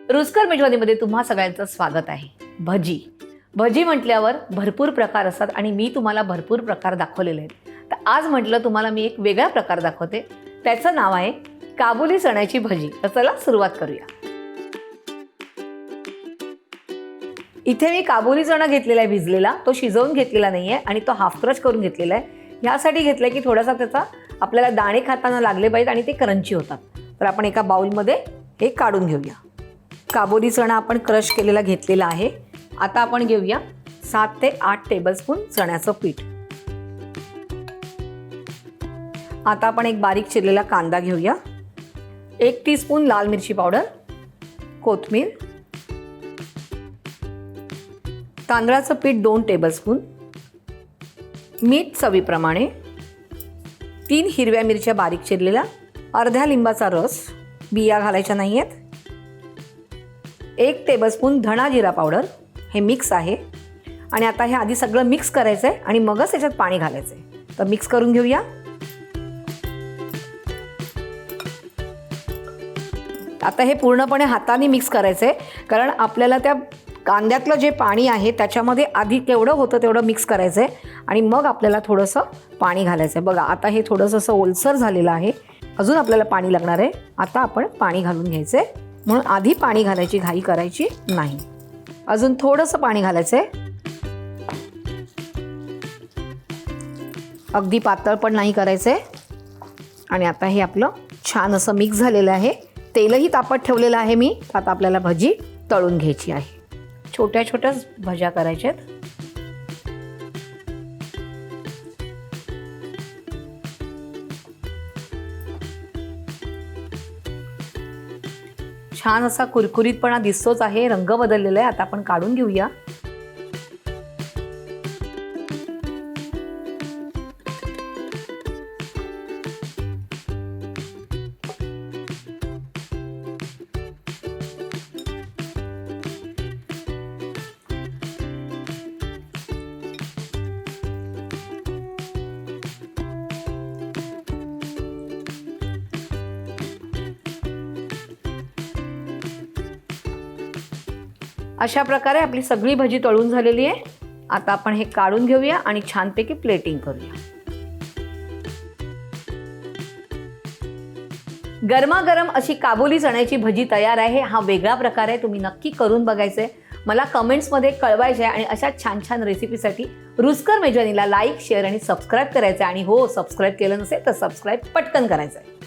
रुचकर मेजवानीमध्ये तुम्हा सगळ्यांचं स्वागत आहे। भजी म्हटल्यावर भरपूर प्रकार असतात आणि मी तुम्हाला भरपूर प्रकार दाखवलेले आहेत। तर आज म्हटलं तुम्हाला मी एक वेगळा प्रकार दाखवते, त्याचं नाव आहे काबुली चण्याची भजी। तर चला सुरुवात करूया। इथे मी काबुली चणा घेतलेला आहे भिजलेला, तो शिजवून घेतलेला नाहीये आणि तो हाफ क्रश करून घेतलेला आहे। यासाठी घेतलंय की थोडासा त्याचा आपल्याला दाणे खाताना लागले पाहिजेत आणि ते क्रंची होतात। तर आपण एका बाउलमध्ये हे काढून घेऊया। काबुली चणा आपण क्रश केलेला घेतलेला आहे। आता आपण घेऊया 7 ते 8 टेबलस्पून चण्याचं पीठ। आता आपण एक बारीक चिरलेला कांदा घेऊया, 1 टीस्पून लाल मिरची पावडर, कोथिंबीर, तांदळाचं पीठ 2 टेबलस्पून, मीठ चवीप्रमाणे, 3 हिरव्या मिरच्या बारीक चिरलेल्या, अर्ध्या लिंबाचा रस, बिया घालायच्या नाहीयेत, 1 टेबलस्पून धणा जिरा पावडर, हे मिक्स आहे। आणि आता हे आधी सगळं मिक्स करायचं आहे आणि मगच याच्यात पाणी घालायचं आहे। तर मिक्स करून घेऊया। आता हे पूर्णपणे हाताने मिक्स करायचं आहे, कारण आपल्याला त्या कांद्यातलं जे पाणी आहे त्याच्यामध्ये आधी केवढं होतं तेवढं मिक्स करायचं आहे आणि मग आपल्याला थोडंसं पाणी घालायचं आहे। बघा आता हे थोडंसं असं ओलसर झालेलं आहे, अजून आपल्याला पाणी लागणार आहे। आता आपण पाणी घालून घ्यायचं आहे, म्हणून आधी पाणी घालायची घाई करायची नाही। अजून थोडंसं पाणी घालायचं आहे, अगदी पातळ पण नाही करायचं आहे। आणि आता हे आपलं छान असं मिक्स झालेलं आहे। तेलही तापत ठेवलेलं आहे मी। आता आपल्याला भजी तळून घ्यायची आहे। छोट्या छोट्या भज्या करायच्या आहेत। छान असा कुरकुरीतपणा दिसतोच आहे, रंग बदललेला आहे। आता आपण काढून घेऊया। अशा प्रकारे आपली सगळी भजी तळून झालेली आहे। आता आपण हे काढून घेऊया आणि छानपैकी प्लेटिंग करूया। गरमागरम अशी काबुली चण्याची भजी तयार आहे। हा वेगळा प्रकार आहे, तुम्ही नक्की करून बघायचं आहे। मला कमेंट्समध्ये कळवायचे आहे आणि अशा छान छान रेसिपीसाठी रुचकर मेजवानीला लाईक, शेअर आणि सबस्क्राईब करायचं आहे। आणि हो, सबस्क्राईब केलं नसेल तर सबस्क्राईब पटकन करायचं आहे।